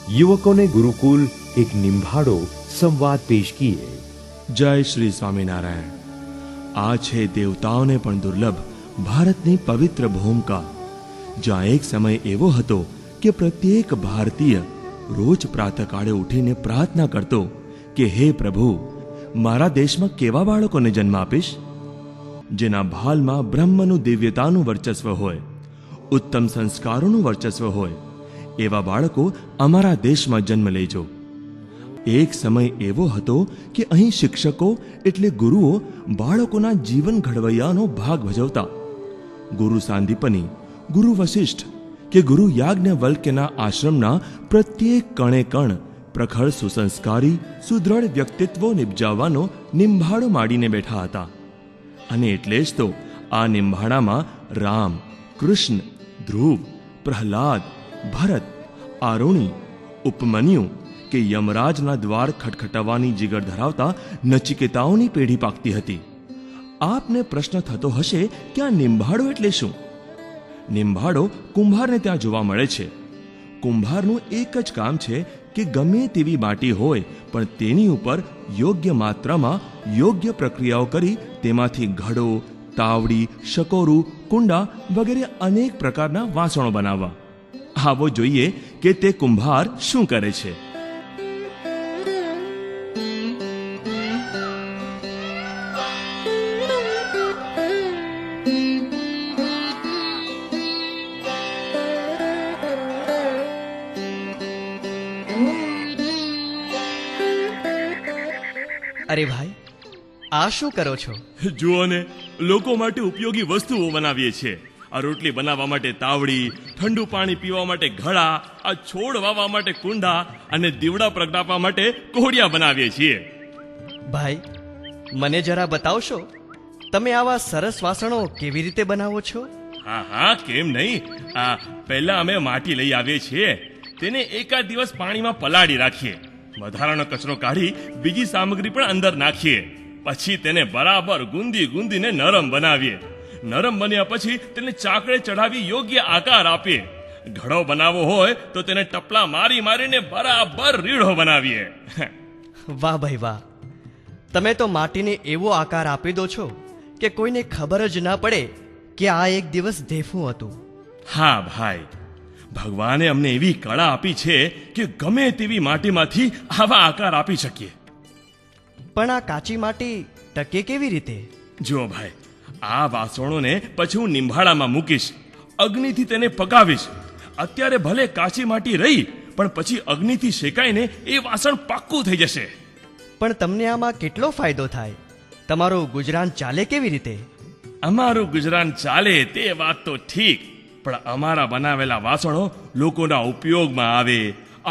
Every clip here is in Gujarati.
युवकों ने गुरुकुल एक निम्भाड़ो संवाद पेश किए। जय श्री स्वामीनारायण। आज है देवताओं ने पण दुर्लभ भारतनी पवित्र भूमिका, જ્યાં એક સમય એવો હતો કે પ્રત્યેક ભારતીય રોજ પ્રાતઃકાળે ઉઠીને પ્રાર્થના કરતો કે હે પ્રભુ, મારા દેશમાં કેવા બાળકોને જન્મ આપીશ, જેના ભાલમાં બ્રહ્મનું દિવ્યતાનું વર્ચસ્વ હોય, ઉત્તમ સંસ્કારોનું વર્ચસ્વ હોય, એવા બાળકો અમારા દેશમાં જન્મ લેજો. એક સમય એવો હતો કે અહીં શિક્ષકો એટલે ગુરુઓ બાળકોના જીવન ઘડવૈયાનો ભાગ ભજવતા. ગુરુ સાંદીપની, ગુરુ વશિષ્ઠ કે ગુરુ યાજ્ઞવલ્ક્યના આશ્રમના પ્રત્યેક કણે કણ પ્રખર સુસંસ્કારી સુદ્રઢ વ્યક્તિત્વો નિપજાવવાનો નિંભાળો માંડીને બેઠા હતા. અને એટલે જ તો આ નિંભાળામાં રામ, કૃષ્ણ, ધ્રુવ, પ્રહલાદ, ભરત, આરુણી, ઉપમન્યુ કે યમરાજના દ્વાર ખટખટાવવાની જીગર ધરાવતા નચિકેતાઓની પેઢી પાકતી હતી. આપને પ્રશ્ન થતો હશે કે આ નિંભાળો એટલે શું? નિંભાળો કુંભારને ત્યાં જોવા મળે છે. કુંભારનું એક જ કામ છે કે ગમે તેવી માટી હોય પણ તેની ઉપર યોગ્ય માત્રામાં યોગ્ય પ્રક્રિયાઓ કરી તેમાંથી ઘડો, તાવડી, શકોરું, કુંડા વગેરે અનેક પ્રકારના વાસણો બનાવવા. આવો જોઈએ કે તે કુંભાર શું કરે છે. અરે ભાઈ, આ શું કરો છો? જુઓ ને, લોકો માટે ઉપયોગી વસ્તુઓ બનાવીએ છીએ. આ રોટલી બનાવવા માટે તાવડી, ઠંડુ પાણી પીવા માટે ઘડા, આ છોડ વાવવા માટે કુંડા અને દીવડા પ્રગટાવવા માટે કોડિયા બનાવીએ છીએ. ભાઈ, મને જરા બતાવશો, તમે આવા સરસ વાસણો કેવી રીતે બનાવો છો? હા હા, કેમ નહીં. આ પહેલા અમે માટી લઈ આવીએ છીએ, તેને એકાદ દિવસ પાણીમાં પલાળી રાખીએ, વધારાનો કચરો કાઢી બીજી સામગ્રી પણ અંદર નાખીએ, પછી તેને બરાબર ગુંદીને નરમ બનાવીએ. નરમ બન્યા પછી તેને ચાકડે ચઢાવી યોગ્ય આકાર આપીએ. ઘડો બનાવવો હોય તો તેને ટપલા મારીને બરાબર રીઢો બનાવીએ. વાહ ભાઈ વાહ, તમે તો માટીને એવો આકાર આપી દો છો કે કોઈને ખબર જ ના પડે કે આ એક દિવસ ધેફું હતું. હા ભાઈ, ભગવાને અમને એવી કળા આપી છે કે ગમે તેવી માટીમાંથી આવા આકાર આપી શકીએ. પણ આ કાચી માટી ટકે કેવી રીતે? જો ભાઈ, આ વાસણોને પછી હું નિંભાળામાં મૂકીશ, અગ્નિથી તેને પકાવીશ. અત્યારે ભલે કાચી માટી રહી, પણ પછી અગ્નિથી શેકાઈને એ વાસણ પાક્કું થઈ જશે. પણ તમને આમાં કેટલો ફાયદો થાય? તમારું ગુજરાન ચાલે કેવી રીતે? અમારું ગુજરાન ચાલે તે વાત તો ઠીક, પણ અમારા બનાવેલા વાસણો લોકોના ઉપયોગમાં આવે.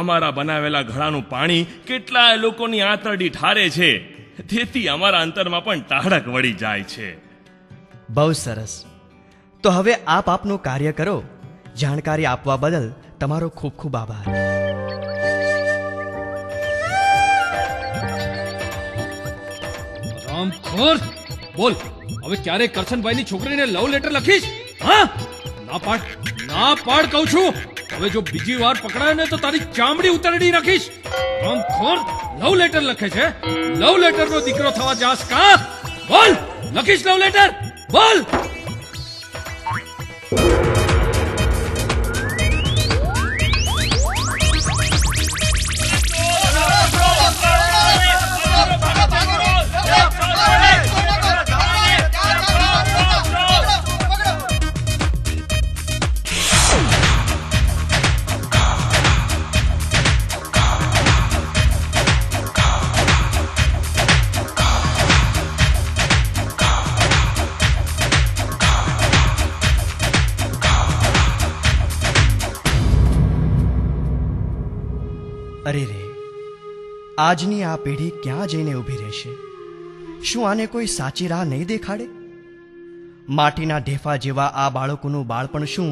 અમારા બનાવેલા ઘડાનું પાણી કેટલાય લોકોની આંતરડી ઠારે છે, તેથી અમારા અંતરમાં પણ ટાઢક વળી જાય છે. બહુ સરસ. તો હવે આપ આપનું કાર્ય કરો. જાણકારી આપવા બદલ તમારો ખૂબ ખૂબ આભાર. રામખોર, બોલ હવે ક્યારે કરશનભાઈની છોકરીને લવ લેટર લખીશ? હા, ના પાડ કહું છું. હવે જો બીજી વાર પકડાય ને તો તારી ચામડી ઉતરડી નાખીશ. રામખોર, લવ લેટર લખે છે? લવ લેટર નો દીકરો થવા જાસ કા? બોલ, લખીશ લવ લેટર? બોલ. અરે રે, આજની આ પેઢી ક્યાં જઈને ઊભી રહેશે? શું આને કોઈ સાચી રાહ નહીં દેખાડે? માટીના ઢેફા જેવા આ બાળકોનું બાળપણ શું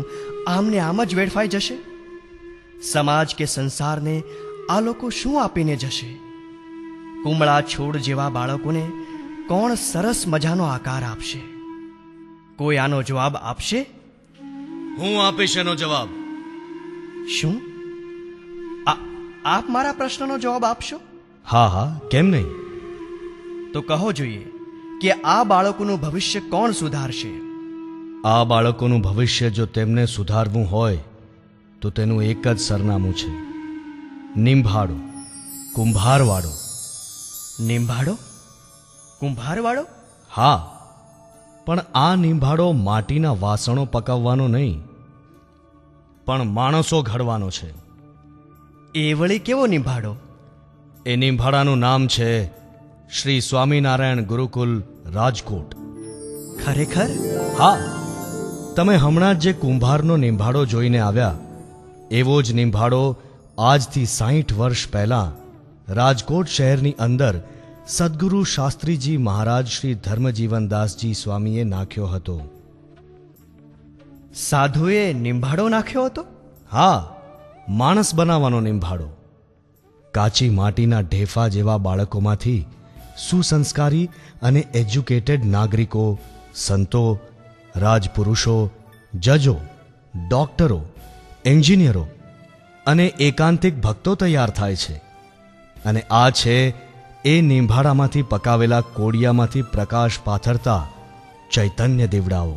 આમને આમ જ વેડફાઈ જશે? સમાજ કે સંસારને આ લોકો શું આપીને જશે? કુમળા છોડ જેવા બાળકોને કોણ સરસ મજાનો આકાર આપશે? કોઈ આનો જવાબ આપશે? હું આપીશ એનો જવાબ. શું? આપ મારા પ્રશ્નનો જવાબ આપશો? હા હા, કેમ નહીં? તો કહો જોઈએ કે આ બાળકોનું ભવિષ્ય કોણ સુધારશે? આ બાળકોનું ભવિષ્ય જો તેમને સુધારવું હોય તો તેનું એક જ સરનામું છે: નિંભાડો, કુંભારવાડો. નિંભાડો? કુંભારવાળો? હા, પણ આ નિંભાડો માટીના વાસણો પકાવવાનો નહીં, પણ માણસો ઘડવાનો છે. એ વળી કેવો નિંભાડો? એ નિંભાડાનું નામ છે શ્રી સ્વામિનારાયણ ગુરુકુલ, રાજકોટ. ખરેખર? હા, તમે હમણાં જ જે કુંભારનો નિંભાડો જોઈને આવ્યા, એવો જ નિંભાડો આજથી 60 વર્ષ પહેલા રાજકોટ શહેરની અંદર સદગુરુ શાસ્ત્રીજી મહારાજ શ્રી ધર્મજીવનદાસજી સ્વામીએ નાખ્યો હતો. સાધુએ નિંભાડો નાખ્યો હતો? હા, માણસ બનાવવાનો નિંભાડો. કાચી માટીના ઢેફા જેવા બાળકોમાંથી સુસંસ્કારી અને એજ્યુકેટેડ નાગરિકો, સંતો, રાજપુરુષો, જજો, ડોક્ટરો, એન્જિનિયરો અને એકાંતિક ભક્તો તૈયાર થાય છે. અને આ છે એ નિંભાડામાંથી પકાવેલા કોડિયામાંથી પ્રકાશ પાથરતા ચૈતન્ય દીવડાઓ.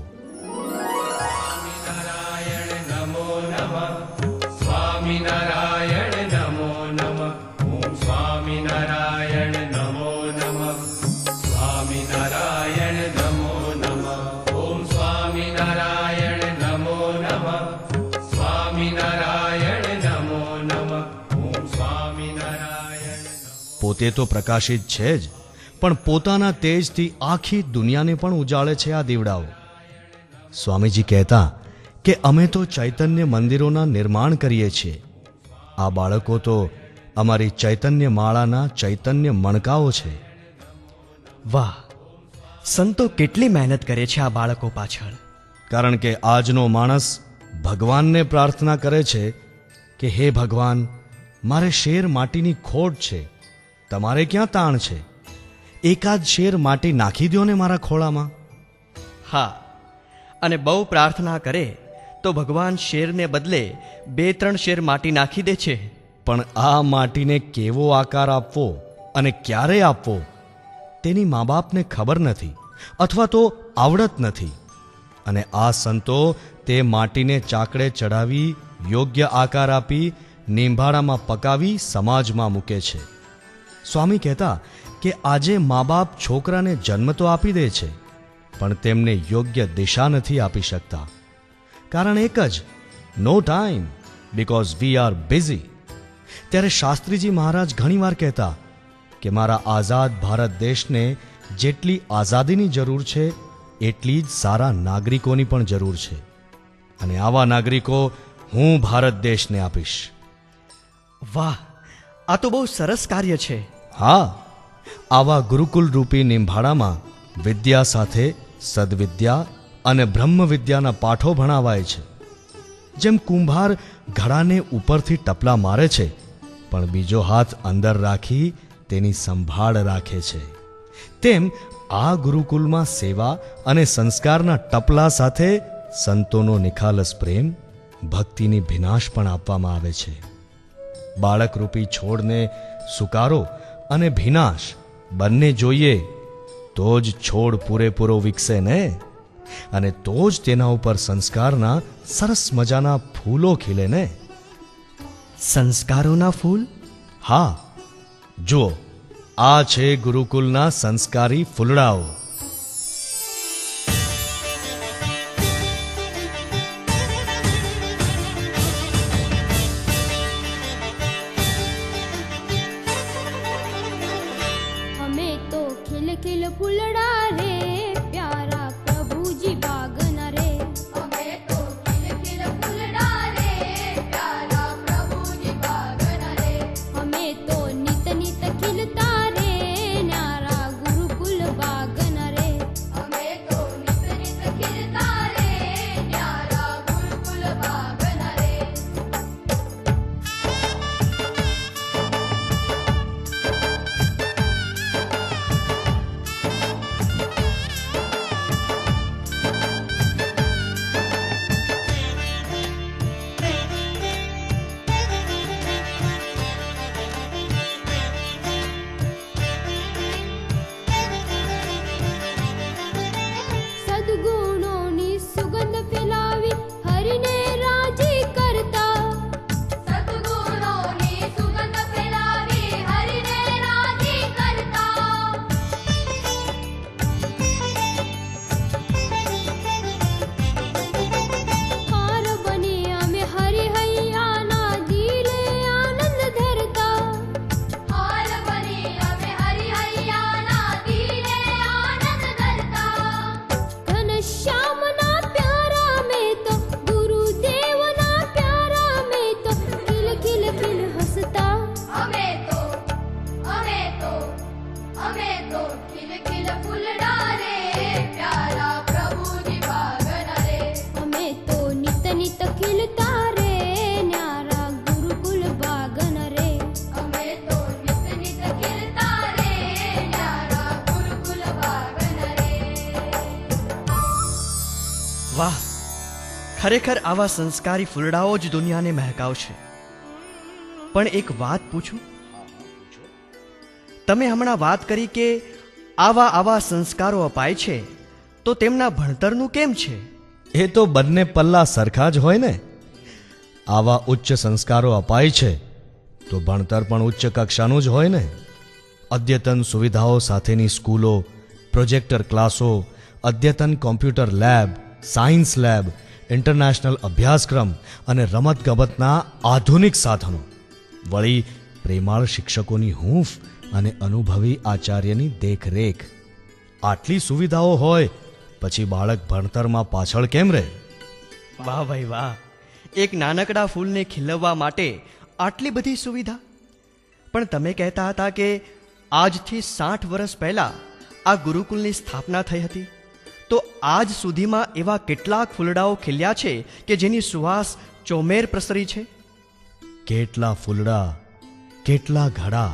પોતે તો પ્રકાશિત છે જ, પણ પોતાના તેજથી આખી દુનિયાને પણ ઉજાળે છે આ દીવડાઓ. સ્વામીજી કહેતા કે અમે તો ચૈતન્ય મંદિરોના નિર્માણ કરીએ છીએ. આ બાળકો તો અમારી ચૈતન્ય માળાના ચૈતન્ય મણકાઓ છે. વાહ! સંતો કેટલી મહેનત કરે છે આ બાળકો પાછળ. કારણ કે આજનો માણસ ભગવાનને પ્રાર્થના કરે છે કે હે ભગવાન, મારે શેર માટીની ખોટ છે, તમારે ક્યાં તાણ છે? એકાદ શેર માટી નાખી દો ને મારા ખોળામાં. હા, અને બહુ પ્રાર્થના કરે તો ભગવાન શેરને બદલે 2-3 શેર માટી નાખી દે છે. પણ આ માટીને કેવો આકાર આપવો અને ક્યારે આપવો તેની મા બાપને ખબર નથી, અથવા તો આવડત નથી. અને આ સંતો તે માટીને ચાકડે ચડાવી, યોગ્ય આકાર આપી, નિંભાડામાં પકાવી સમાજમાં મૂકે છે. સ્વામી કહેતા કે આજે મા બાપ છોકરાને જન્મ તો આપી દે છે, પણ તેમને યોગ્ય દિશા નથી આપી શકતા. કારણ એક જ: no time, because we are busy. ત્યારે શાસ્ત્રીજી મહારાજ ઘણીવાર કહેતા કે મારા આઝાદ ભારત દેશને જેટલી આઝાદીની જરૂર છે એટલી જ સારા નાગરિકોની પણ જરૂર છે, અને આવા નાગરિકો હું ભારત દેશને આપીશ. વાહ! આ તો બહુ સરસ કાર્ય છે. હા, આવા ગુરુકુલ રૂપી નિંભાડામાં વિદ્યા સાથે સદવિદ્યા અને બ્રહ્મ વિદ્યાના પાઠો ભણાવાય છે. જેમ કુંભાર ઘડાને ઉપરથી ટપલા મારે છે, પણ બીજો હાથ અંદર રાખી તેની સંભાળ રાખે છે, તેમ આ ગુરુકુલમાં સેવા અને સંસ્કારના ટપલા સાથે સંતોનો નિખાલસ પ્રેમ, ભક્તિની ભીનાશ પણ આપવામાં આવે છે. બાળકરૂપી છોડને સુકારો અને ભીનાશ બંને જોઈએ તો જ છોડ પૂરેપૂરો વિકસે ને, અને તો જ તેના ઉપર સંસ્કારના સરસ મજાના ફૂલો ખીલે ને. સંસ્કારોના ફૂલ? હા, જુઓ, આ છે ગુરુકુલના સંસ્કારી ફૂલડાઓ. नित नित खिलता रे न्यारा गुरुकुल बागन ખરેખર આવા સંસ્કારી ફૂલડાઓ જ દુનિયાને મહેકાવશે. પણ એક વાત પૂછું? તમે હમણાં વાત કરી કે આવા સંસ્કારો અપાય છે, તો તેમના ભણતરનું કેમ છે? એ તો બંને પલ્લા સરખા જ હોય ને. આવા ઉચ્ચ સંસ્કારો અપાય છે તો ભણતર પણ ઉચ્ચ કક્ષાનું જ હોય ને. અદ્યતન સુવિધાઓ સાથેની સ્કૂલો, પ્રોજેક્ટર ક્લાસો, અદ્યતન computer lab, science lab, international અભ્યાસક્રમ અને રમતગમતના આધુનિક સાધનો, વળી પ્રેમાળ શિક્ષકોની હૂંફ અને અનુભવી આચાર્યની દેખરેખ. આટલી સુવિધાઓ હોય પછી બાળક ભણતરમાં પાછળ કેમ રહે? વાહ ભાઈ વાહ! એક નાનકડા ફૂલને ખીલવવા માટે આટલી બધી સુવિધા. પણ તમે કહેતા હતા કે આજથી 60 વર્ષ પહેલા આ ગુરુકુલની સ્થાપના થઈ હતી, તો આજ સુધીમાં એવા કેટલાક ફૂલડાઓ ખીલ્યા છે કે જેની સુવાસ ચોમેર પ્રસરી છે. કેટલા ફૂલડા, કેટલા ઘડા,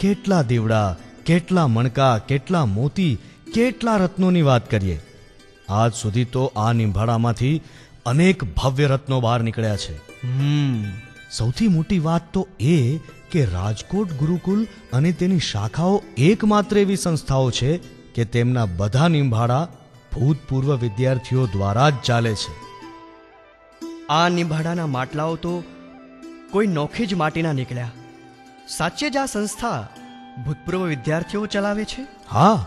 કેટલા દીવડા, કેટલા મણકા, કેટલા મોતી, કેટલા રત્નોની વાત કરીએ. આજ સુધી તો આ નિંભાળામાંથી અનેક ભવ્ય રત્નો બહાર નીકળ્યા છે. સૌથી મોટી વાત તો એ કે રાજકોટ ગુરુકુલ અને તેની શાખાઓ એકમાત્ર એવી સંસ્થાઓ છે કે તેમના બધા નિંભાળા ભૂતપૂર્વ વિદ્યાર્થીઓ દ્વારા જ ચાલે છે. આ નિંભાડાના માટલાઓ તો કોઈ નોખી જ માટીના નીકળ્યા. સાચે જ આ સંસ્થા ભૂતપૂર્વ વિદ્યાર્થીઓ ચલાવે છે? હા,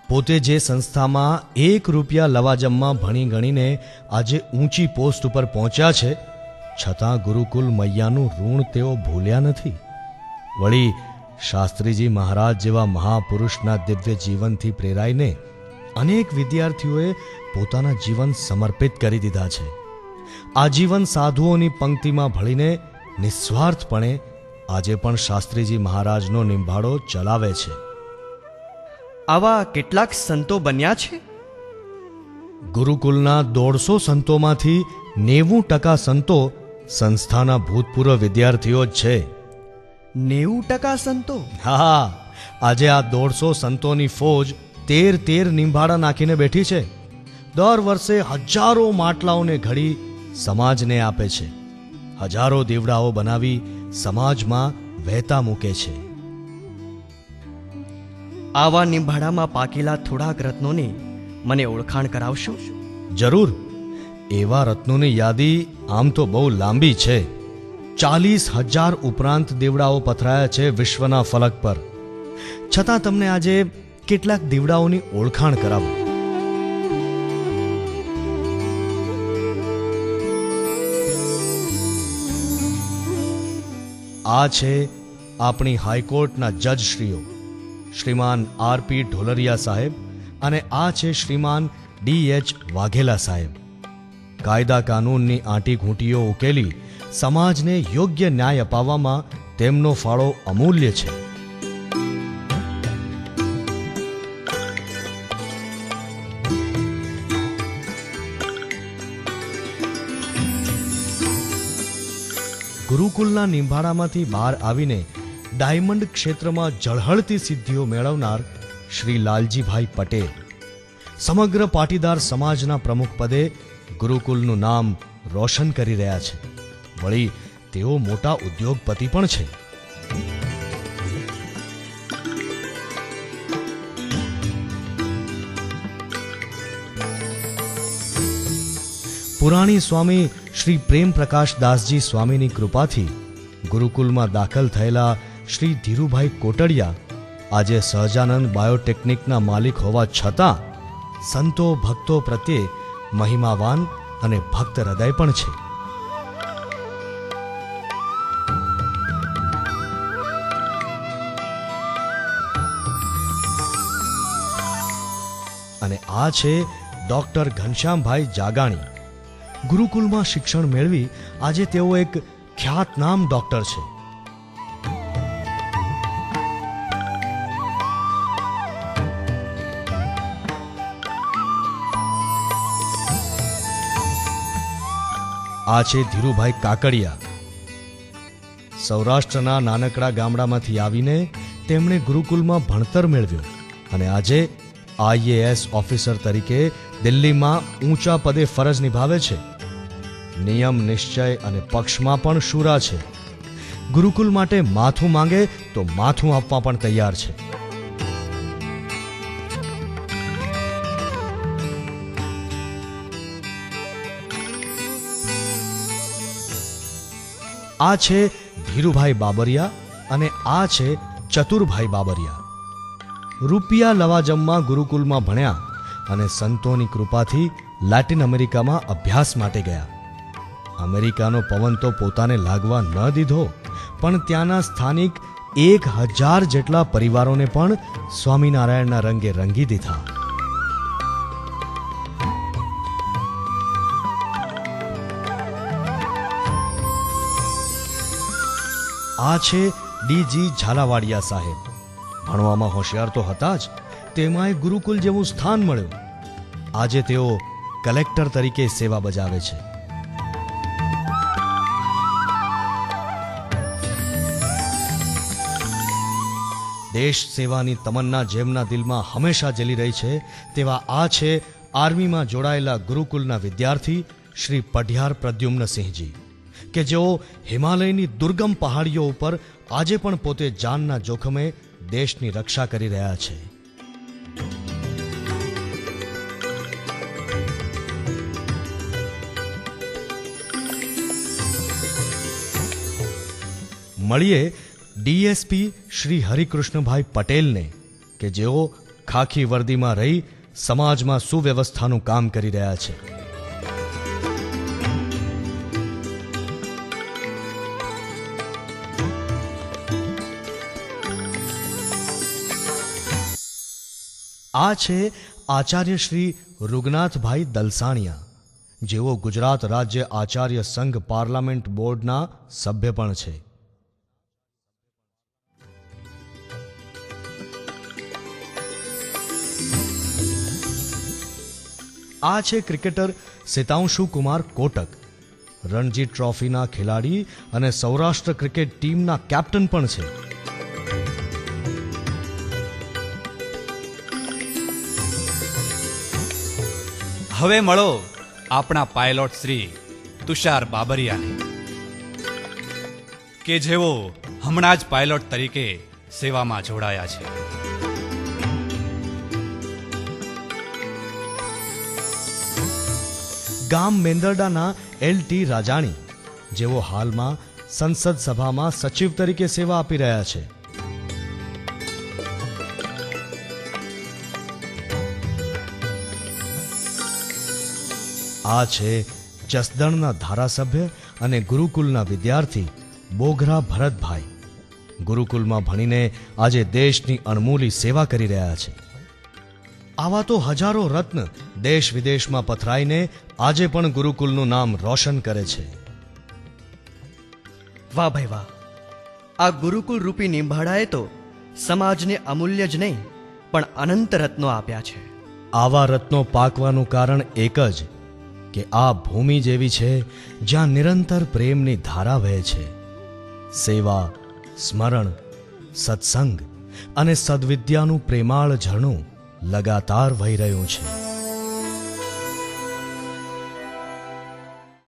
પોતે જે સંસ્થામાં 1 રૂપિયા લવાજમમાં ભણી ગણીને આજે ઊંચી પોસ્ટ ઉપર પહોંચ્યા છે, છતાં ગુરુકુલ મૈયાનું ઋણ તેઓ ભૂલ્યા નથી. વળી શાસ્ત્રીજી મહારાજ જેવા મહાપુરુષના દિવ્ય જીવનથી પ્રેરાઈને અનેક વિદ્યાર્થીઓએ પોતાના જીવન સમર્પિત કરી દીધા છે. આજીવન સાધુઓની પંક્તિમાં ભળીને નિસ્વાર્થપણે આજે પણ શાસ્ત્રીજી મહારાજનો નિંભાળો ચલાવે છે. આવા કેટલાક સંતો બન્યા છે? ગુરુકુલના 150 સંતોમાંથી 90% સંતો સંસ્થાના ભૂતપૂર્વ વિદ્યાર્થીઓ જ છે. 90% સંતો? હા, આજે આ 150 સંતોની ફોજ 13 નિંભાળા નાખીને બેઠી છે. દર વર્ષે હજારો માટલાઓને ઘડી સમાજને આપે છે. હજારો દીવડાઓ બનાવી સમાજમાં વહેતા મૂકે છે. આવા નિંભાડામાં પાકેલા થોડાક રત્નોની મને ઓળખાણ કરાવશો? જરૂર. એવા રત્નોની યાદી આમ તો બહુ લાંબી છે. 40,000 ઉપરાંત દીવડાઓ પથરાયા છે વિશ્વના ફલક પર. છતાં તમને આજે કેટલાક દીવડાઓની ઓળખાણ કરાવું. આ છે આપણી હાઈકોર્ટના જજશ્રીઓ શ્રીમાન આર.પી. ઢોલરિયા સાહેબ અને આ છે શ્રીમાન ડી.એચ. વાઘેલા સાહેબ. કાયદા કાનૂનની આંટી ઘૂંટીઓ ઉકેલી સમાજને યોગ્ય ન્યાય અપાવવામાં તેમનો ફાળો અમૂલ્ય છે. ગુરુકુલના નિંભાળામાંથી બહાર આવીને ડાયમંડ ક્ષેત્રમાં ઝળહળતી સિદ્ધિઓ મેળવનાર શ્રી લાલજીભાઈ પટેલ સમગ્ર પાટીદાર સમાજના પ્રમુખ પદે ગુરુકુલનું નામ રોશન કરી રહ્યા છે. વળી તેઓ મોટા ઉદ્યોગપતિ પણ છે. પુરાણી સ્વામી શ્રી પ્રેમ પ્રકાશ દાસજી સ્વામીની કૃપાથી ગુરુકુલમાં દાખલ થયેલા શ્રી ધીરુભાઈ કોટડિયા આજે સહજાનંદ બાયોટેકનિકના માલિક હોવા છતાં સંતો ભક્તો પ્રત્યે મહિમાવાન અને ભક્ત હૃદય પણ છે. અને આ છે ડોક્ટર ઘનશ્યામભાઈ જાગાણી. ગુરુકુલમાં શિક્ષણ મેળવી આજે તેઓ એક ખ્યાતનામ ડોક્ટર છે. આ છે ધીરુભાઈ કાકડિયા. સૌરાષ્ટ્રના નાનકડા ગામડામાંથી આવીને તેમણે ગુરુકુલમાં ભણતર મેળવ્યું અને આજે આઈએએસ ઓફિસર તરીકે દિલ્હીમાં ઊંચા પદે ફરજ નિભાવે છે. નિયમ નિશ્ચય અને પક્ષમાં પણ શુરા છે. ગુરુકુલ માટે માથું માંગે તો માથું આપવા પણ તૈયાર છે. આ છે ધીરુભાઈ બાબરિયા અને આ છે ચતુરભાઈ બાબરિયા. રૂપિયા લવાજમમાં ગુરુકુલમાં ભણ્યા અને સંતોની કૃપાથી લેટિન અમેરિકામાં અભ્યાસ માટે ગયા. અમેરિકાનો પવન તો પોતાને લાગવા ન દીધો, પણ ત્યાંના સ્થાનિક 1000 જેટલા પરિવારોને પણ સ્વામિનારાયણના રંગે રંગી દીધા. આ છે ડીજી ઝાલાવાડિયા સાહેબ. ભણવામાં હોશિયાર તો હતા જ, તેમાંય ગુરુકુલ જેવું સ્થાન મળ્યું. આજે તેઓ કલેક્ટર તરીકે સેવા બજાવે છે. દેશ સેવાની તમન્ના જેમના દિલમાં હંમેશા જલી રહી છે, તેવા આ છે આર્મીમાં જોડાયેલા ગુરુકુલના વિદ્યાર્થી શ્રી પઢિયાર પ્રદ્યુમ્નસિંહજી, કે જેઓ હિમાલયની દુર્ગમ પહાડીઓ ઉપર આજે પણ પોતે જાનના જોખમે દેશની રક્ષા કરી રહ્યા છે. મળીએ ડીએસપી શ્રી હરિકૃષ્ણભાઈ પટેલને, કે જેઓ ખાખી વર્દીમાં રહી સમાજમાં સુવ્યવસ્થાનું કામ કરી રહ્યા છે. આ છે આચાર્ય શ્રી રૂગનાથભાઈ દલસાણિયા, જેઓ ગુજરાત રાજ્ય આચાર્ય સંઘ પાર્લામેન્ટ બોર્ડના સભ્ય પણ છે. આ છે ક્રિકેટર સિતાંશુ કુમાર કોટક, રણજી ટ્રોફીના ખેલાડી અને સૌરાષ્ટ્ર ક્રિકેટ ટીમના કેપ્ટન પણ છે. હવે મળો આપણા પાયલોટ શ્રી તુષાર બાબરિયાને, કે જેઓ હમણાં જ પાયલોટ તરીકે સેવામાં જોડાયા છે. ગામ મેંદરડાના LT રાજાણી, જેઓ હાલમાં સંસદ સભામાં સચિવ તરીકે સેવા આપી રહ્યા છે. આ છે જસદણના ધારાસભ્ય અને ગુરુકુલના વિદ્યાર્થી બોઘરા ભરતભાઈ. ગુરુકુલમાં ભણીને આજે દેશની અણમોલી સેવા કરી રહ્યા છે. આવા તો હજારો રત્ન દેશ વિદેશમાં પથરાઈને આજે પણ ગુરુકુલનું નામ રોશન કરે છે. વાહ ભાઈ વાહ! આ ગુરુકુલ રૂપી નિંભાડાએ તો સમાજને અમૂલ્ય જ નહીં પણ અનંત રત્નો આપ્યા છે. આવા રત્નો પાકવાનું કારણ એક જ, કે આ ભૂમિ જેવી છે જ્યાં નિરંતર પ્રેમની ધારા વહે છે. સેવા, સ્મરણ, સત્સંગ અને સદવિદ્યાનું પ્રેમાળ ઝરણું લગાતાર વહી રહ્યું છે.